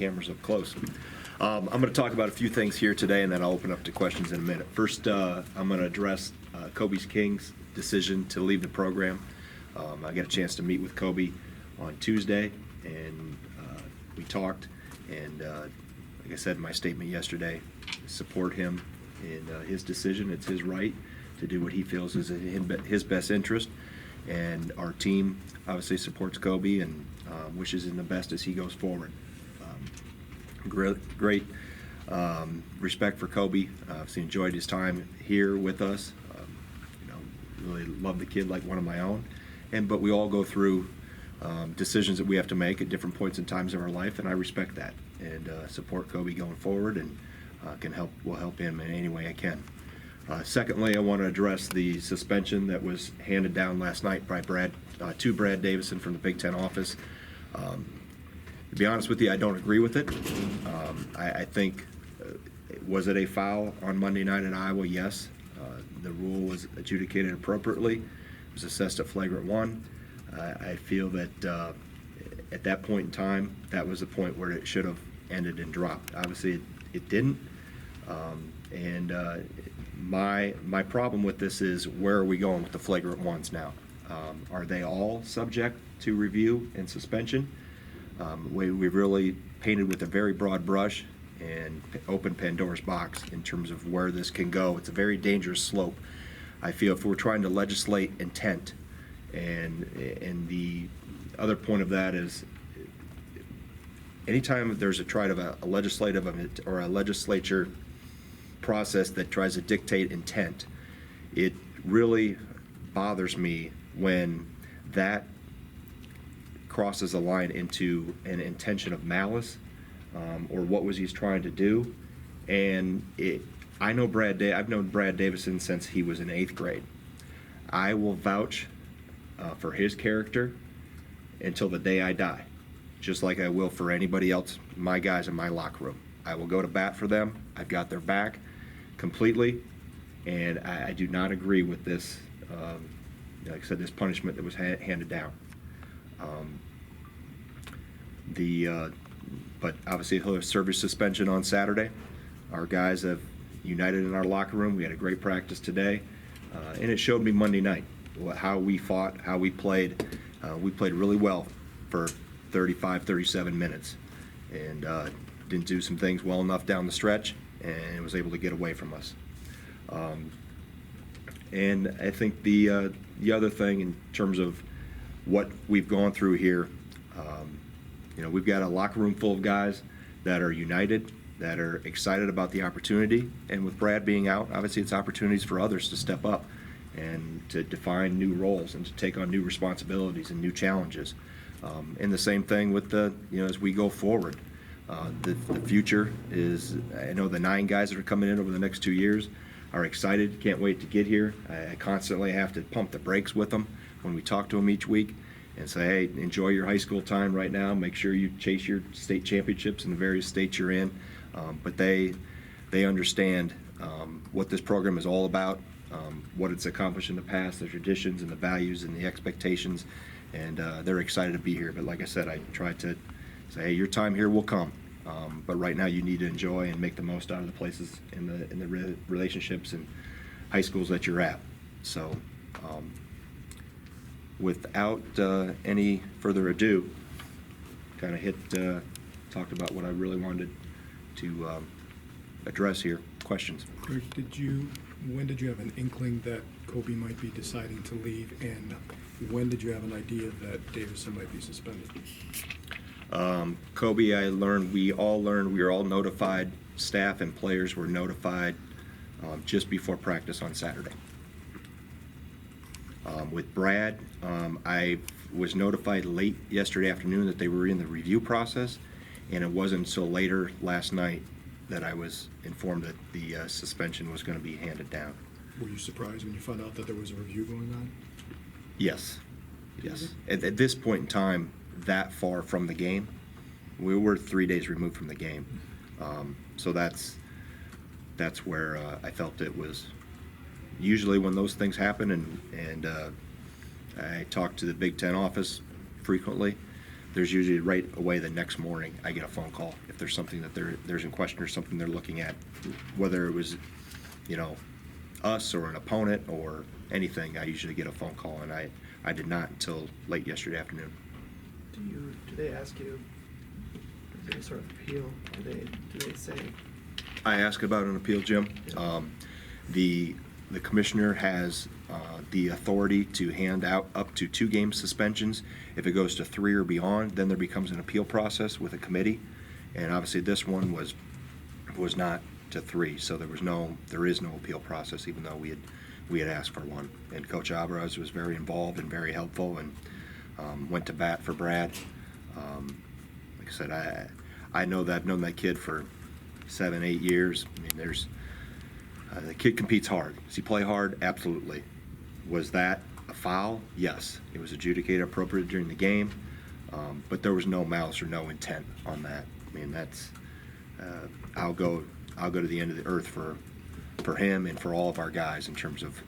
cameras up close. I'm going to talk about a few things here today, and then I'll open up to questions in a minute. First, I'm going to address Kobe King's decision to leave the program. I got a chance to meet with Kobe on Tuesday, and we talked, and like I said in my statement yesterday, support him in his decision. It's his right to do what he feels is in his best interest, and our team obviously supports Kobe and wishes him the best as he goes forward. Great respect for Kobe. Obviously enjoyed his time here with us. Really love the kid like one of my own. But we all go through decisions that we have to make at different points in times of our life, and I respect that and support Kobe going forward, and will help him in any way I can. Secondly, I want to address the suspension that was handed down last night by Brad Davison from the Big Ten office. To be honest with you, I don't agree with it. I think, was it a foul on Monday night in Iowa? Yes. The rule was adjudicated appropriately. It was assessed at flagrant 1. I feel that at that point in time, that was the point where it should have ended and dropped. Obviously, it didn't. My problem with this is, where are we going with the flagrant ones now? Are they all subject to review and suspension? We've really painted with a very broad brush and opened Pandora's box in terms of where this can go. It's a very dangerous slope. I feel if we're trying to legislate intent, and the other point of that is, anytime there's a legislative or a legislature process that tries to dictate intent, it really bothers me when that crosses a line into an intention of malice, or what was he's trying to do. And I've known Brad Davison since he was in 8th grade. I will vouch for his character until the day I die, just like I will for anybody else, my guys in my locker room. I will go to bat for them. I've got their back completely, and I do not agree with this, like I said, this punishment that was handed down. But obviously he'll serve his suspension on Saturday. Our guys have united in our locker room. We had a great practice today, and it showed me Monday night how we fought, how we played. We played really well for 35, 37 minutes, and didn't do some things well enough down the stretch, and was able to get away from us. And I think the other thing in terms of what we've gone through here, we've got a locker room full of guys that are united, that are excited about the opportunity, and with Brad being out, obviously it's opportunities for others to step up and to define new roles and to take on new responsibilities and new challenges. And the same thing with as we go forward. The future is, I know the 9 guys that are coming in over the next 2 years are excited, can't wait to get here. I constantly have to pump the brakes with them when we talk to them each week and say, hey, enjoy your high school time right now. Make sure you chase your state championships in the various states you're in. But they understand what this program is all about, what it's accomplished in the past, the traditions and the values and the expectations, and they're excited to be here. But like I said, I try to say, hey, your time here will come, but right now you need to enjoy and make the most out of the places in the relationships and high schools that you're at. So without any further ado, kind of talked about what I really wanted to address here. Questions? Greg, when did you have an inkling that Kobe might be deciding to leave, and when did you have an idea that Davison might be suspended? Kobe, we were all notified, staff and players were notified just before practice on Saturday. With Brad, I was notified late yesterday afternoon that they were in the review process, and it wasn't until later last night that I was informed that the suspension was going to be handed down. Were you surprised when you found out that there was a review going on? Yes. At this point in time, that far from the game, we were 3 days removed from the game. So that's where I felt it was. Usually when those things happen, and I talk to the Big Ten office frequently, there's usually right away the next morning, I get a phone call if there's something that there's in question or something they're looking at, whether it was, us or an opponent or anything, I usually get a phone call, and I did not until late yesterday afternoon. Do they ask you, is there any sort of appeal? Do they say? I asked about an appeal, Jim. The commissioner has the authority to hand out up to 2-game suspensions. If it goes to 3 or beyond, then there becomes an appeal process with a committee. And obviously, this one was not to 3, so there is no appeal process, even though we had asked for one. And Coach Alvarez was very involved and very helpful, and went to bat for Brad. Like I said, I know that I've known that kid for 7, 8 years. I mean, the kid competes hard. Does he play hard? Absolutely. Was that a foul? Yes. It was adjudicated appropriate during the game, but there was no malice or no intent on that. I mean, that's I'll go to the end of the earth for him and for all of our guys in terms of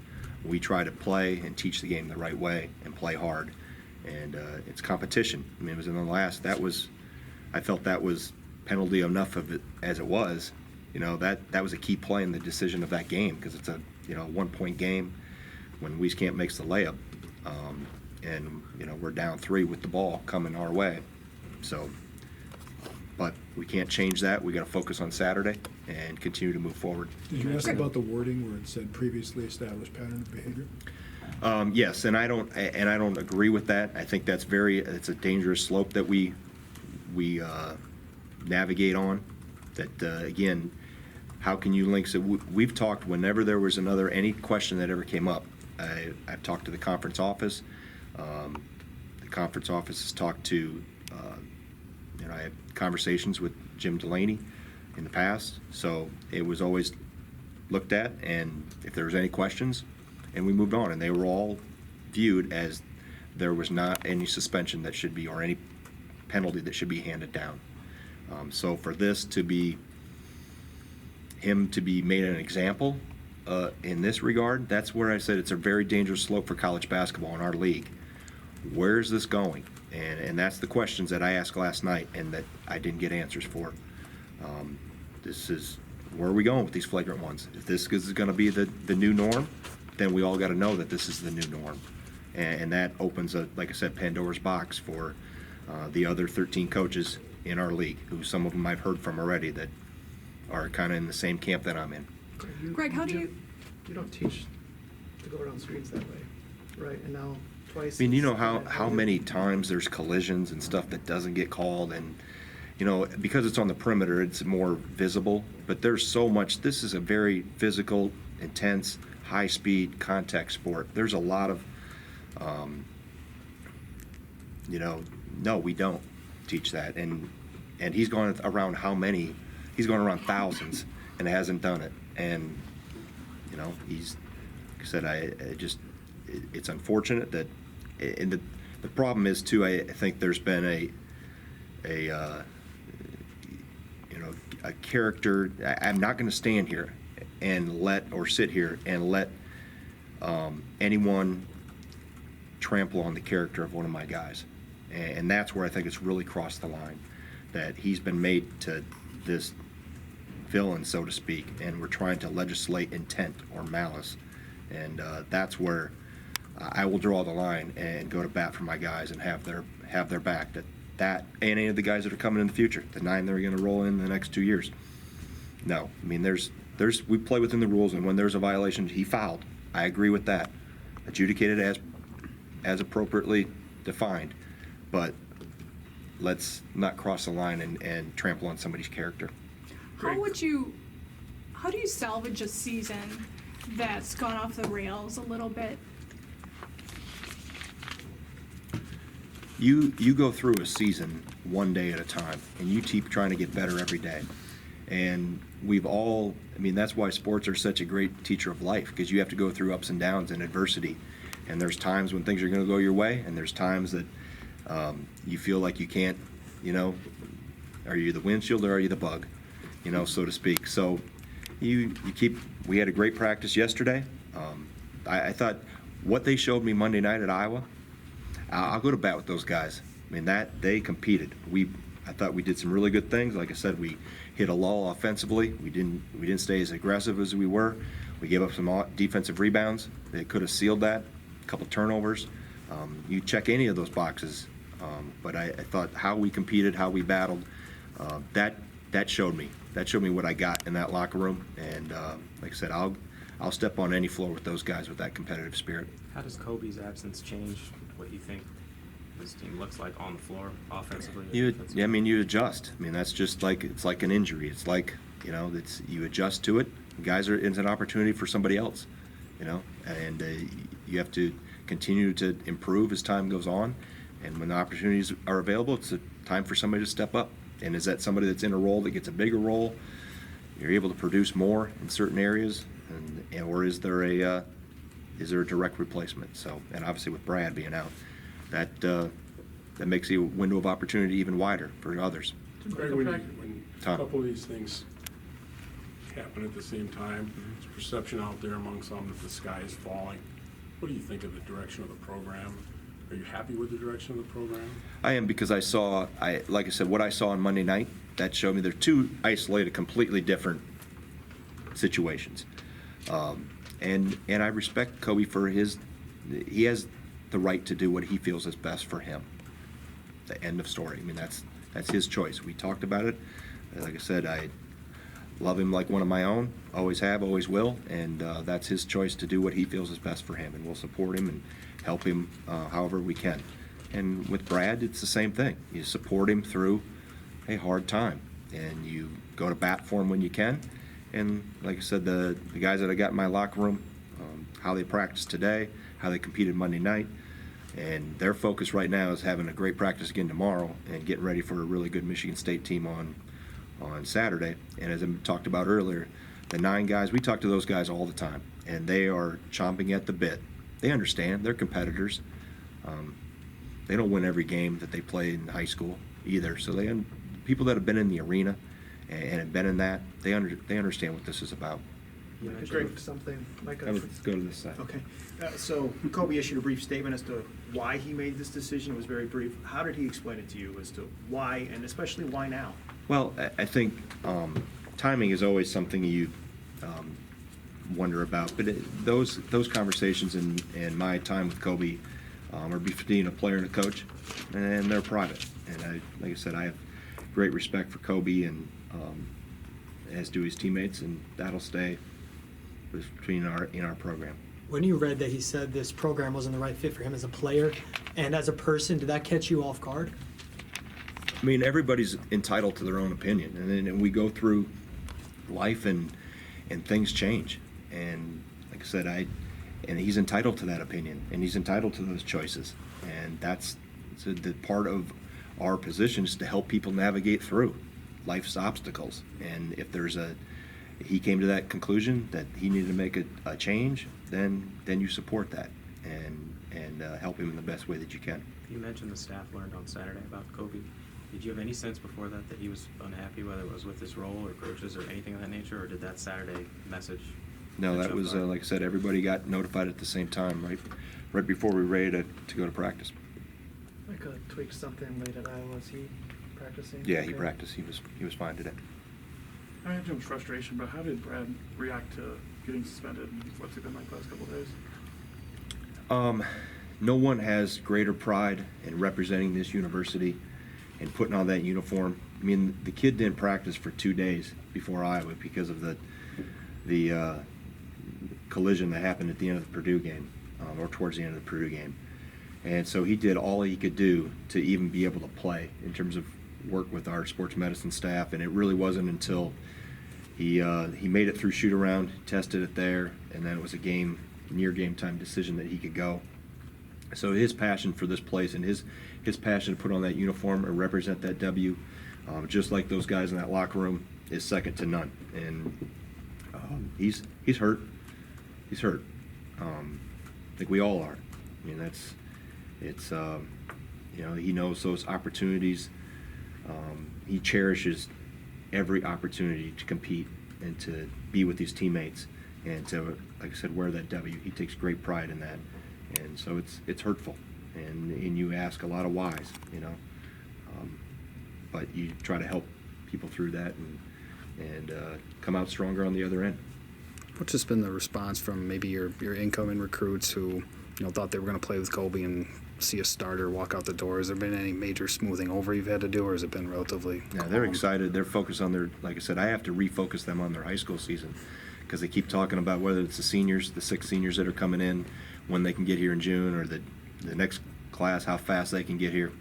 we try to play and teach the game the right way and play hard, and it's competition. I mean, it was in the last. I felt that was penalty enough of it as it was. That was a key play in the decision of that game, because it's a 1-point game when Wieskamp makes the layup, and we're down 3 with the ball coming our way. So, but we can't change that. We got to focus on Saturday and continue to move forward. Did you ask about the wording where it said previously established pattern of behavior? Yes, and I don't agree with that. I think it's a dangerous slope that we navigate on. That again, how can you link? So we've talked whenever there was any question that ever came up. I've talked to the conference office. The conference office has talked to. I had conversations with Jim Delaney in the past, so it was always looked at, and if there was any questions, and we moved on, and they were all viewed as there was not any suspension that should be or any penalty that should be handed down. So for this to be him to be made an example in this regard, that's where I said it's a very dangerous slope for college basketball in our league. Where is this going? And that's the questions that I asked last night and that I didn't get answers for. This is where are we going with these flagrant ones? If this is going to be the new norm, then we all got to know that this is the new norm, and that opens like I said, Pandora's box for the other 13 coaches in our league, who some of them I've heard from already that are kind of in the same camp that I'm in. Greg, how do you? You don't teach to go around screens that way, right? And now twice. I mean, how many times there's collisions and stuff that doesn't get called, and because it's on the perimeter, it's more visible. But there's so much. This is a very physical, intense, high-speed contact sport. There's a lot of, no, we don't teach that. And he's gone around how many? He's gone around thousands and hasn't done it. And he's, like I said, it's unfortunate that, and the problem is too. I think there's been a character. I'm not going to stand here and sit here and let anyone trample on the character of one of my guys, and that's where I think it's really crossed the line. That he's been made to this villain, so to speak, and we're trying to legislate intent or malice, and that's where I will draw the line and go to bat for my guys and have their back. That and any of the guys that are coming in the future, the 9 that are going to roll in the next 2 years. No, I mean we play within the rules, and when there's a violation, he fouled. I agree with that, adjudicated as appropriately defined, but let's not cross the line and trample on somebody's character. How do you salvage a season that's gone off the rails a little bit? You go through a season one day at a time, and you keep trying to get better every day. And that's why sports are such a great teacher of life, because you have to go through ups and downs and adversity. And there's times when things are going to go your way, and there's times that you feel like you can't, are you the windshield or are you the bug, so to speak. So we had a great practice yesterday. I thought what they showed me Monday night at Iowa, I'll go to bat with those guys. I mean, that they competed. I thought we did some really good things. Like I said, we hit a lull offensively. We didn't stay as aggressive as we were. We gave up some defensive rebounds. They could have sealed that. A couple turnovers. You check any of those boxes. But I thought how we competed, how we battled, that showed me. That showed me what I got in that locker room. And like I said, I'll step on any floor with those guys with that competitive spirit. How does Kobe's absence change what you think this team looks like on the floor, offensively? I mean, you adjust. I mean, that's just like, it's like an injury. It's like, you adjust to it. It's an opportunity for somebody else, and you have to continue to improve as time goes on. And when the opportunities are available, it's a time for somebody to step up. And is that somebody that's in a role that gets a bigger role? You're able to produce more in certain areas, or is there a direct replacement? So, and obviously with Brad being out, that makes the window of opportunity even wider for others. Greg, when a Tom. couple of these things happen at the same time, there's perception out there among some that the sky is falling. What do you think of the direction of the program? Are you happy with the direction of the program? I am, because like I said, what I saw on Monday night, that showed me they're two isolated, completely different situations. And I respect Kobe for he has the right to do what he feels is best for him. The end of story. I mean, that's his choice. We talked about it. Like I said, I love him like one of my own. Always have, always will. And that's his choice to do what he feels is best for him. And we'll support him and help him however we can. And with Brad, it's the same thing. You support him through a hard time, and you go to bat for him when you can. And like I said, the guys that I got in my locker room, how they practiced today, how they competed Monday night, and their focus right now is having a great practice again tomorrow and getting ready for a really good Michigan State team on Saturday. And as I talked about earlier, the 9 guys, we talk to those guys all the time, and they are chomping at the bit. They understand. They're competitors. They don't win every game that they play in high school either. So people that have been in the arena and have been in that, they understand what this is about. You Mike, mentioned- Greg, something, Mike. Let's go to this side. Okay, so Kobe issued a brief statement as to why he made this decision. It was very brief. How did he explain it to you as to why, and especially why now? Well, I think timing is always something you wonder about. But those conversations and my time with Kobe are between a player and a coach, and they're private. And like I said, I have great respect for Kobe, and as do his teammates, and that'll stay in our program. When you read that he said this program wasn't the right fit for him as a player and as a person, did that catch you off guard? I mean, everybody's entitled to their own opinion, and then we go through life, and things change. And like I said, and he's entitled to that opinion, and he's entitled to those choices, and that's the part of our position is to help people navigate through life's obstacles. And if he came to that conclusion that he needed to make a change, then you support that and help him in the best way that you can. You mentioned the staff learned on Saturday about Kobe. Did you have any sense before that he was unhappy, whether it was with his role or coaches or anything of that nature, or did that Saturday message? No, that was like I said, everybody got notified at the same time, right before we were ready to go to practice. Mike tweaked something late at Iowa. Is he practicing? Yeah, he Okay. practiced. He was fine today. I imagine frustration, but how did Brad react to getting suspended? What's it been like the last couple of days? No one has greater pride in representing this university and putting on that uniform. I mean, the kid didn't practice for 2 days before Iowa because of the collision that happened at the end of the Purdue game, or towards the end of the Purdue game. And so he did all he could do to even be able to play in terms of work with our sports medicine staff. And it really wasn't until he made it through shoot around, tested it there, and then it was a near game time decision that he could go. So his passion for this place and his passion to put on that uniform and represent that W, just like those guys in that locker room, is second to none. And he's hurt. He's hurt. I think we all are. I mean, he knows those opportunities. He cherishes every opportunity to compete and to be with his teammates and to, like I said, wear that W. He takes great pride in that. And so it's hurtful. and you ask a lot of whys, you know. But you try to help people through that and come out stronger on the other end. What's just been the response from maybe your incoming recruits who, you know, thought they were going to play with Kobe and see a starter walk out the door? Has there been any major smoothing over you've had to do, or has it been relatively Yeah, they're calm? excited. They're focused on their, like I said, I have to refocus them on their high school season because they keep talking about whether it's the seniors, the 6 seniors that are coming in, when they can get here in June, or the next class, how fast they can get here.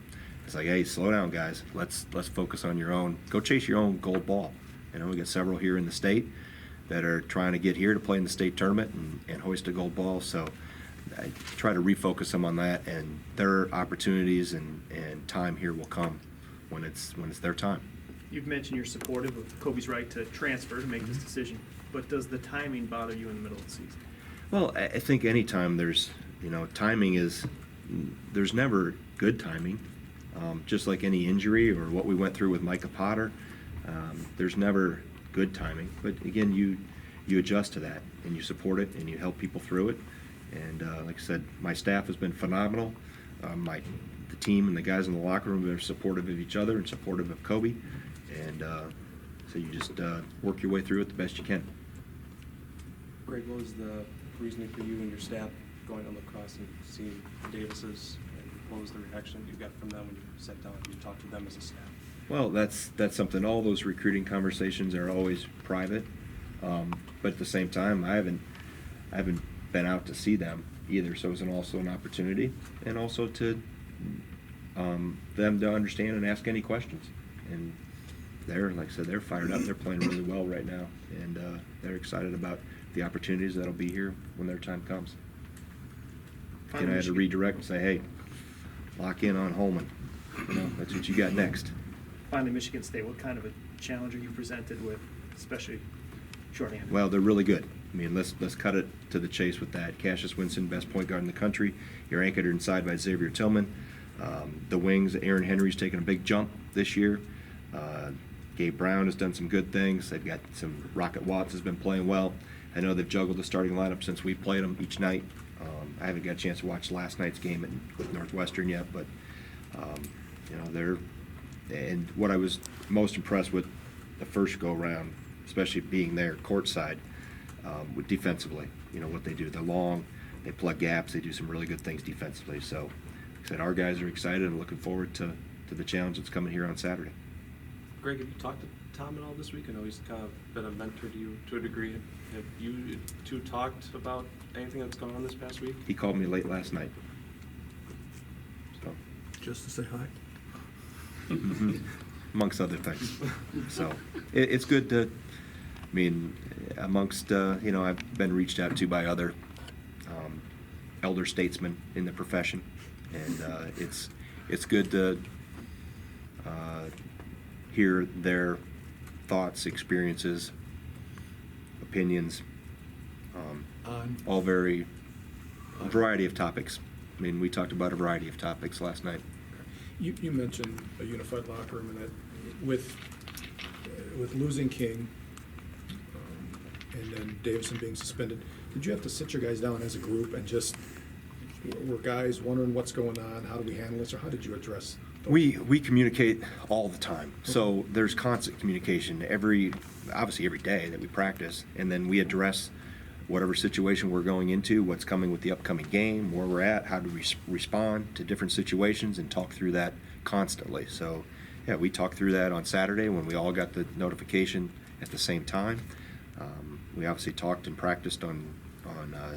It's like, hey, slow down, guys. Let's focus on your own. Go chase your own gold ball. You know, we got several here in the state that are trying to get here to play in the state tournament and hoist a gold ball. So I try to refocus them on that, and their opportunities and time here will come when it's their time. You've mentioned you're supportive of Kobe's right to transfer to make this decision, but does the timing bother you in the middle of the season? Well, I think anytime there's, you know, timing is, there's never good timing. Just like any injury or what we went through with Micah Potter, there's never good timing. But again, you adjust to that and you support it and you help people through it. And like I said, my staff has been phenomenal. The team and the guys in the locker room are supportive of each other and supportive of Kobe. And so you just work your way through it the best you can. Greg, what was the reasoning for you and your staff going to lacrosse and seeing the Davises, and what was the reaction you got from them when you sat down and you talked to them as a staff? Well, that's something. All those recruiting conversations are always private, but at the same time, I haven't been out to see them either. So it was also an opportunity, and also to them to understand and ask any questions. And they're, like I said, they're fired up. They're playing really well right now, and they're excited about the opportunities that'll be here when their time comes. Again, I had to redirect and say, hey, lock in on Holman. You know, that's what you got next. Finally, Michigan State, what kind of a challenge are you presented with, especially shorthanded? Well, they're really good. I mean, let's cut it to the chase with that. Cassius Winston, best point guard in the country. You're anchored inside by Xavier Tillman. The wings, Aaron Henry's taken a big jump this year. Gabe Brown has done some good things. They've got some Rocket Watts has been playing well. I know they've juggled the starting lineup since we played them each night. I haven't got a chance to watch last night's game with Northwestern yet, but you know, they're, and what I was most impressed with the first go round, especially being there courtside, with defensively, you know what they do. They're long, they plug gaps, they do some really good things defensively. So, like I said, our guys are excited and looking forward to the challenge that's coming here on Saturday. Greg, have you talked to Tom at all this week? I know he's kind of been a mentor to you to a degree. Have you two talked about anything that's gone on this past week? He called me late last night. So, Just to say hi. amongst other things. So it's good to, I mean, amongst, you know, I've been reached out to by other elder statesmen in the profession, and it's good to hear their thoughts, experiences, opinions, all very, a variety of topics. I mean, we talked about a variety of topics last night. You mentioned a unified locker room, and that with losing King and then Davison being suspended, did you have to sit your guys down as a group and just, were guys wondering what's going on, how do we handle this, or how did you address those? We communicate all the time, so there's constant communication obviously every day that we practice, and then we address whatever situation we're going into, what's coming with the upcoming game, where we're at, how do we respond to different situations, and talk through that constantly. So yeah, we talked through that on Saturday when we all got the notification at the same time. We obviously talked and practiced on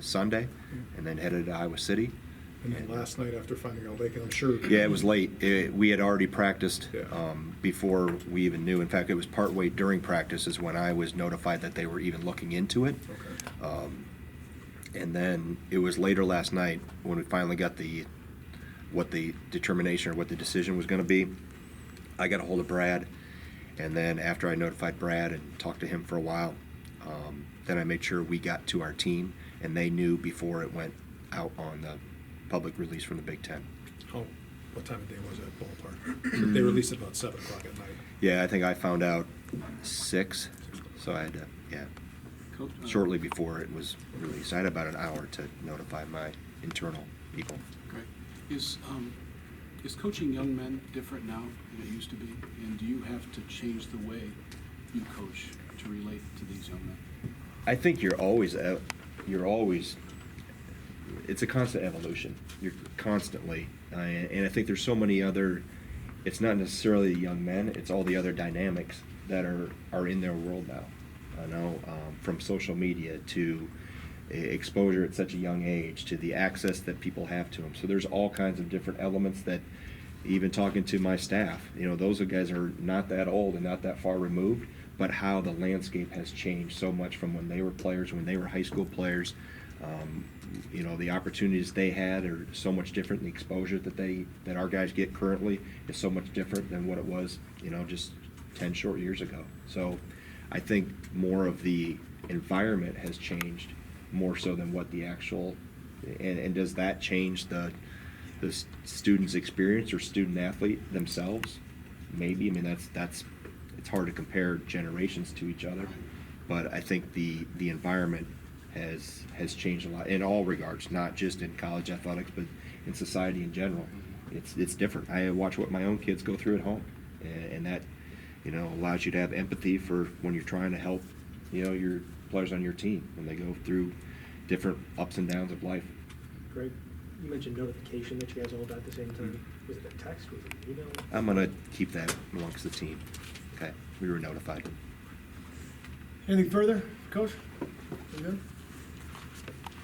Sunday, and then headed to Iowa City. And then last night after finding out Lake, and I'm sure. Yeah, it was late. We had already practiced Yeah. before we even knew. In fact, it was partway during practice is when I was notified that they were even looking into it. Okay. And then it was later last night when we finally got what the determination or what the decision was going to be. I got a hold of Brad, and then after I notified Brad and talked to him for a while, then I made sure we got to our team, and they knew before it went out on the public release from the Big Ten. Oh, what time of day was that ballpark? They released it about 7 o'clock at night. Yeah, I think I found out 6, so I had to, Coach, shortly before it was released. I had about an hour to notify my internal people. Great. Is coaching young men different now than it used to be? And do you have to change the way you coach to relate to these young men? I think you're always, it's a constant evolution. You're constantly, and I think there's so many other, it's not necessarily the young men, it's all the other dynamics that are in their world now. I know, from social media to exposure at such a young age to the access that people have to them. So there's all kinds of different elements that, even talking to my staff, those guys are not that old and not that far removed, but how the landscape has changed so much from when they were players, when they were high school players. The opportunities they had are so much different. The exposure that our guys get currently is so much different than what it was, just 10 short years ago. So I think more of the environment has changed more so than what the actual, and does that change the student's experience or student athlete themselves? Maybe. I mean, that's it's hard to compare generations to each other, but I think the environment has changed a lot in all regards, not just in college athletics, but in society in general. It's different. I watch what my own kids go through at home, and that allows you to have empathy for when you're trying to help your players on your team when they go through different ups and downs of life. Greg, you mentioned notification that you guys all got at the same time. Was it a text? Was it an email? I'm gonna keep that amongst the team. Okay, we were notified. Anything further, Coach? You good?